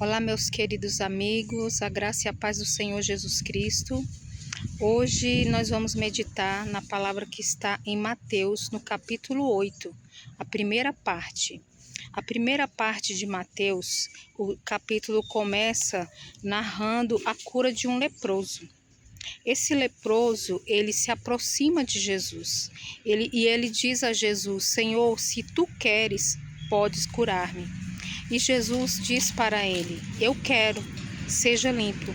Olá, meus queridos amigos, a graça e a paz do Senhor Jesus Cristo. Hoje nós vamos meditar na palavra que está em Mateus, no capítulo 8, a primeira parte. A primeira parte de Mateus, o capítulo começa narrando a cura de um leproso. Esse leproso, ele se aproxima de Jesus. Ele diz a Jesus: Senhor, se tu queres, podes curar-me. E Jesus diz para ele: eu quero, seja limpo.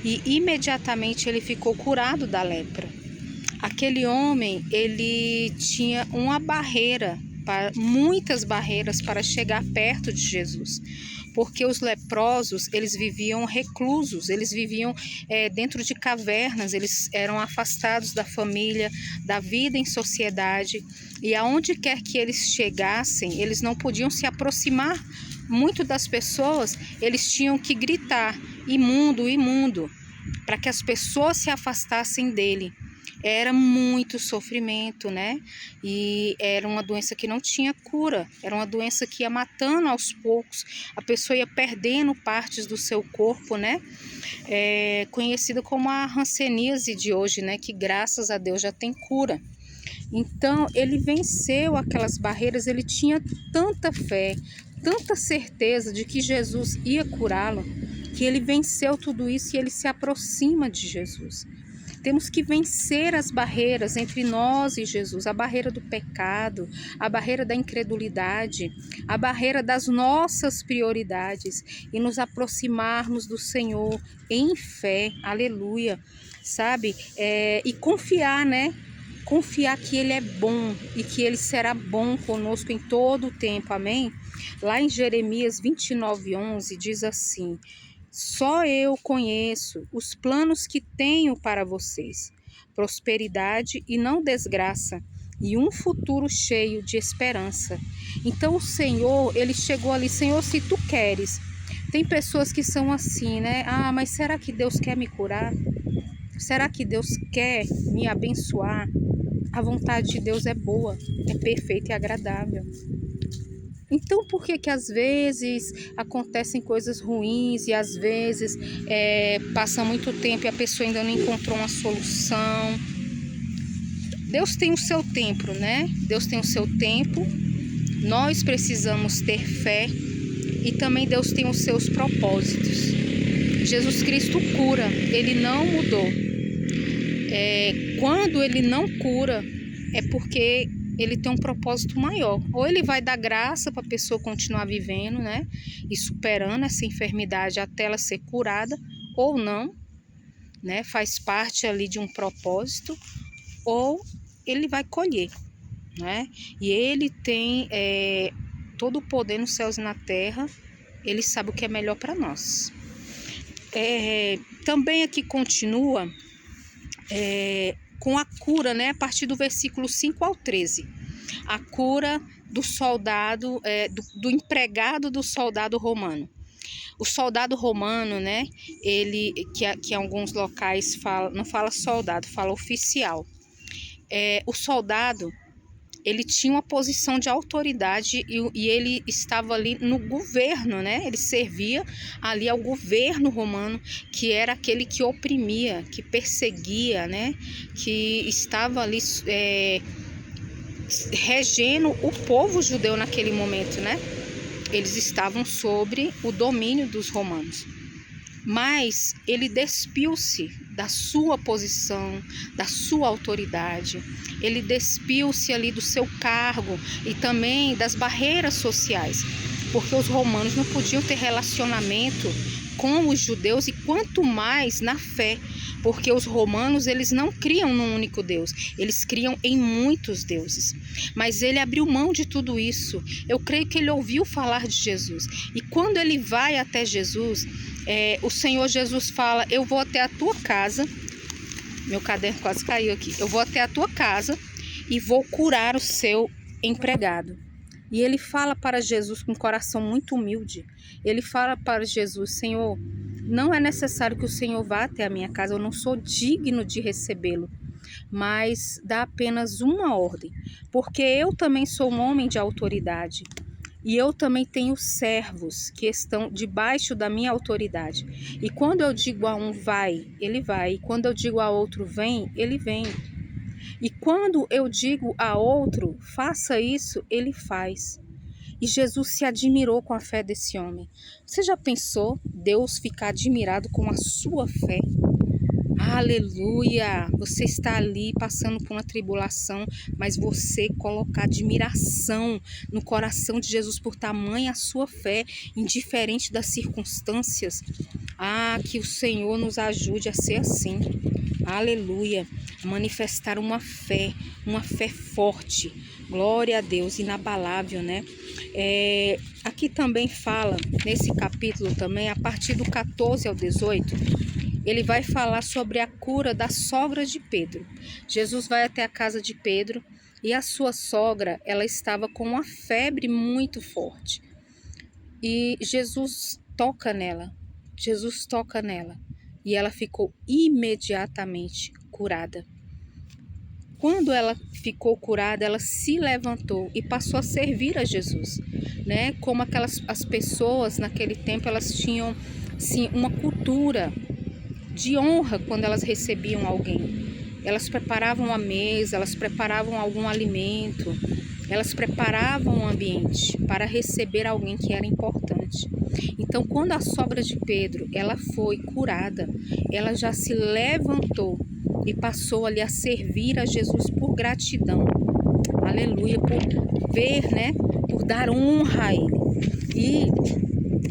E imediatamente ele ficou curado da lepra. Aquele homem, ele tinha uma barreira, muitas barreiras para chegar perto de Jesus. Porque os leprosos, eles viviam reclusos, eles viviam dentro de cavernas, eles eram afastados da família, da vida em sociedade. E aonde quer que eles chegassem, eles não podiam se aproximar muito das pessoas, eles tinham que gritar: imundo, imundo, para que as pessoas se afastassem dele. Era muito sofrimento, né? E era uma doença que não tinha cura, era uma doença que ia matando aos poucos, a pessoa ia perdendo partes do seu corpo, né? Conhecida como a hanseníase de hoje, né? Que graças a Deus já tem cura. Então, ele venceu aquelas barreiras, ele tinha tanta fé, tanta certeza de que Jesus ia curá-lo, que ele venceu tudo isso e ele se aproxima de Jesus. Temos que vencer as barreiras entre nós e Jesus, a barreira do pecado, a barreira da incredulidade, a barreira das nossas prioridades e nos aproximarmos do Senhor em fé, aleluia, sabe? E confiar, né? Confiar que Ele é bom e que Ele será bom conosco em todo o tempo, amém? Lá em Jeremias 29:11 diz assim: só eu conheço os planos que tenho para vocês, prosperidade e não desgraça, e um futuro cheio de esperança. Então o Senhor, Ele chegou ali: Senhor, se tu queres. Tem pessoas que são assim, né? Ah, mas será que Deus quer me curar? Será que Deus quer me abençoar? A vontade de Deus é boa, é perfeita e agradável. Então, por que às vezes acontecem coisas ruins e às vezes passa muito tempo e a pessoa ainda não encontrou uma solução? Deus tem o seu tempo, né? Deus tem o seu tempo. Nós precisamos ter fé e também Deus tem os seus propósitos. Jesus Cristo cura, Ele não mudou. Quando Ele não cura, é porque Ele tem um propósito maior. Ou Ele vai dar graça para a pessoa continuar vivendo, né? E superando essa enfermidade até ela ser curada, ou não, né? Faz parte ali de um propósito, ou Ele vai colher, né? E Ele tem todo o poder nos céus e na terra. Ele sabe o que é melhor para nós. Também aqui continua com a cura, né, a partir do versículo 5 ao 13. A cura do soldado, do empregado do soldado romano. O soldado romano, né, ele, que em alguns locais não fala soldado, fala oficial. O soldado, ele tinha uma posição de autoridade e ele estava ali no governo, né? Ele servia ali ao governo romano, que era aquele que oprimia, que perseguia, né? Que estava ali regendo o povo judeu naquele momento, né? Eles estavam sobre o domínio dos romanos. Mas ele despiu-se da sua posição, da sua autoridade. Ele despiu-se ali do seu cargo e também das barreiras sociais, porque os romanos não podiam ter relacionamento com os judeus e quanto mais na fé, porque os romanos, eles não criam num único Deus, eles criam em muitos deuses. Mas ele abriu mão de tudo isso. Eu creio que ele ouviu falar de Jesus. E quando ele vai até Jesus, o Senhor Jesus fala: eu vou até a tua casa. Meu caderno quase caiu aqui. Eu vou até a tua casa e vou curar o seu empregado. E ele fala para Jesus com um coração muito humilde. Ele fala para Jesus: Senhor, não é necessário que o Senhor vá até a minha casa, eu não sou digno de recebê-lo, mas dá apenas uma ordem, porque eu também sou um homem de autoridade. E eu também tenho servos que estão debaixo da minha autoridade. E quando eu digo a um vai, ele vai. E quando eu digo a outro vem, ele vem. E quando eu digo a outro faça isso, ele faz. E Jesus se admirou com a fé desse homem. Você já pensou Deus ficar admirado com a sua fé? Aleluia! Você está ali passando por uma tribulação, mas você colocar admiração no coração de Jesus por tamanha a sua fé, indiferente das circunstâncias. Que o Senhor nos ajude a ser assim. Aleluia! Manifestar uma fé forte. Glória a Deus, inabalável, né? Aqui também fala, nesse capítulo também, a partir do 14 ao 18, ele vai falar sobre a cura da sogra de Pedro. Jesus vai até a casa de Pedro e a sua sogra, ela estava com uma febre muito forte. E Jesus toca nela e ela ficou imediatamente curada. Quando ela ficou curada, ela se levantou e passou a servir a Jesus, né? Como as pessoas naquele tempo, elas tinham sim uma cultura de honra quando elas recebiam alguém. Elas preparavam a mesa, elas preparavam algum alimento, elas preparavam o ambiente para receber alguém que era importante. Então, quando a sogra de Pedro, ela foi curada, ela já se levantou e passou ali a servir a Jesus por gratidão. Aleluia, por ver, né? Por dar honra a Ele. E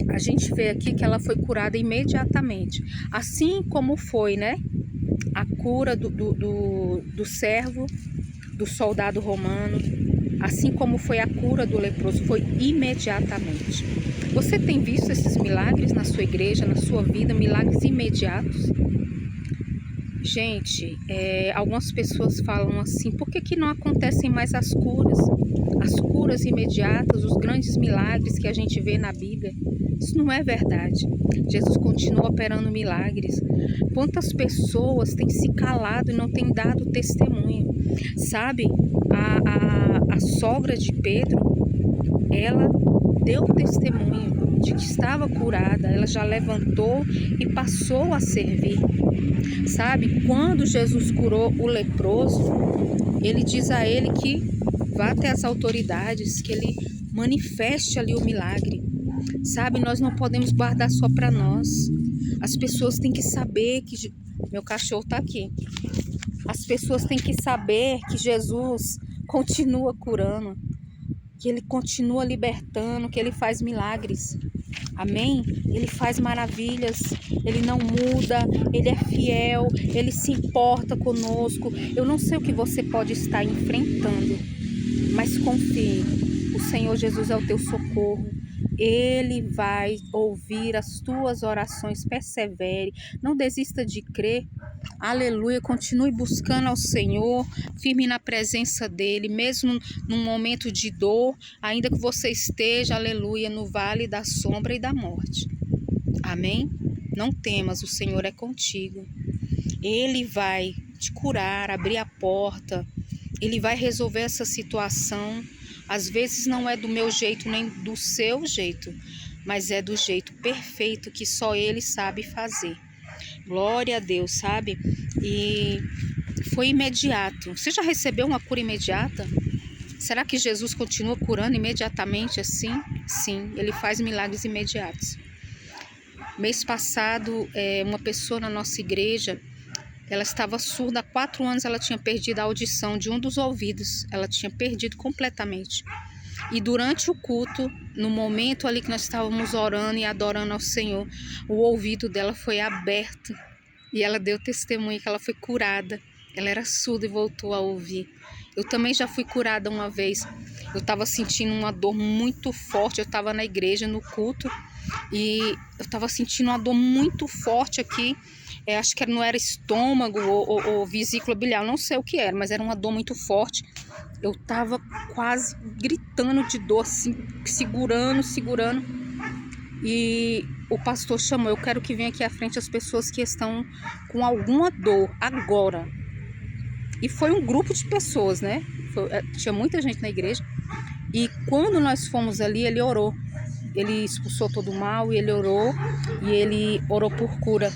a gente vê aqui que ela foi curada imediatamente. Assim como foi, né? A cura do servo, do soldado romano. Assim como foi a cura do leproso, foi imediatamente. Você tem visto esses milagres na sua igreja, na sua vida, milagres imediatos? Gente, algumas pessoas falam assim, por que não acontecem mais as curas imediatas, os grandes milagres que a gente vê na Bíblia? Isso não é verdade. Jesus continua operando milagres. Quantas pessoas têm se calado e não têm dado testemunho? Sabe, a sogra de Pedro, ela deu testemunho de que estava curada, ela já levantou e passou a servir. Sabe, quando Jesus curou o leproso, ele diz a ele que vá até as autoridades, que ele manifeste ali o milagre. Sabe, nós não podemos guardar só para nós. As pessoas têm que saber que... Meu cachorro está aqui. As pessoas têm que saber que Jesus continua curando, que Ele continua libertando, que Ele faz milagres. Amém? Ele faz maravilhas, Ele não muda, Ele é fiel, Ele se importa conosco. Eu não sei o que você pode estar enfrentando, mas confie, o Senhor Jesus é o teu socorro. Ele vai ouvir as tuas orações, persevere, não desista de crer. Aleluia, continue buscando ao Senhor, firme na presença dEle, mesmo num momento de dor, ainda que você esteja, aleluia, no vale da sombra e da morte. Amém? Não temas, o Senhor é contigo. Ele vai te curar, abrir a porta, Ele vai resolver essa situação. Às vezes não é do meu jeito nem do seu jeito, mas é do jeito perfeito que só Ele sabe fazer. Glória a Deus, sabe? E foi imediato. Você já recebeu uma cura imediata? Será que Jesus continua curando imediatamente assim? Sim, Ele faz milagres imediatos. Mês passado, uma pessoa na nossa igreja, ela estava surda há 4 anos, ela tinha perdido a audição de um dos ouvidos, ela tinha perdido completamente. E durante o culto, no momento ali que nós estávamos orando e adorando ao Senhor, o ouvido dela foi aberto e ela deu testemunho que ela foi curada. Ela era surda e voltou a ouvir. Eu também já fui curada uma vez. Eu estava sentindo uma dor muito forte, eu estava na igreja, no culto, e eu estava sentindo uma dor muito forte aqui. Acho que não era estômago ou vesícula biliar, não sei o que era, mas era uma dor muito forte. Eu tava quase gritando de dor, assim, segurando. E o pastor chamou, eu quero que venha aqui à frente as pessoas que estão com alguma dor agora. E foi um grupo de pessoas, né? Tinha muita gente na igreja. E quando nós fomos ali, ele orou. Ele expulsou todo o mal e ele orou. E ele orou por cura.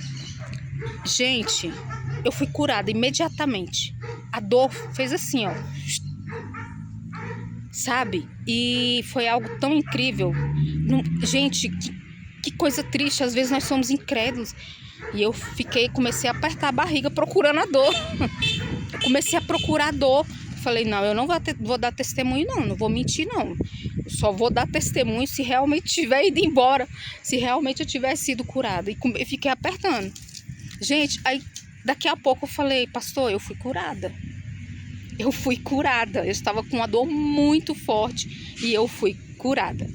Gente, eu fui curada imediatamente. A dor fez assim, ó. Sabe? E foi algo tão incrível. Gente, que coisa triste. Às vezes nós somos incrédulos. E eu comecei a apertar a barriga procurando a dor. Eu comecei a procurar a dor. Falei, não, eu não vou dar testemunho, não vou mentir, não. Eu só vou dar testemunho se realmente tiver ido embora, se realmente eu tiver sido curada. E fiquei apertando. Gente, aí daqui a pouco eu falei, pastor, eu fui curada. Eu fui curada. Eu estava com uma dor muito forte e eu fui curada.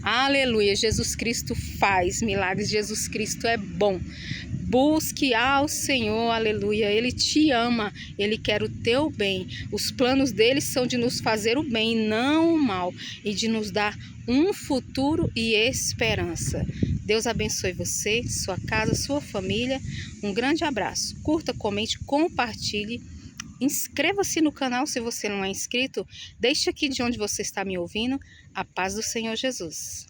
Aleluia, Jesus Cristo faz milagres, Jesus Cristo é bom. Busque ao Senhor, aleluia, Ele te ama, Ele quer o teu bem. Os planos dele são de nos fazer o bem, não o mal, e de nos dar um futuro e esperança. Deus abençoe você, sua casa, sua família. Um grande abraço. Curta, comente, compartilhe. Inscreva-se no canal se você não é inscrito. Deixe aqui de onde você está me ouvindo. A paz do Senhor Jesus.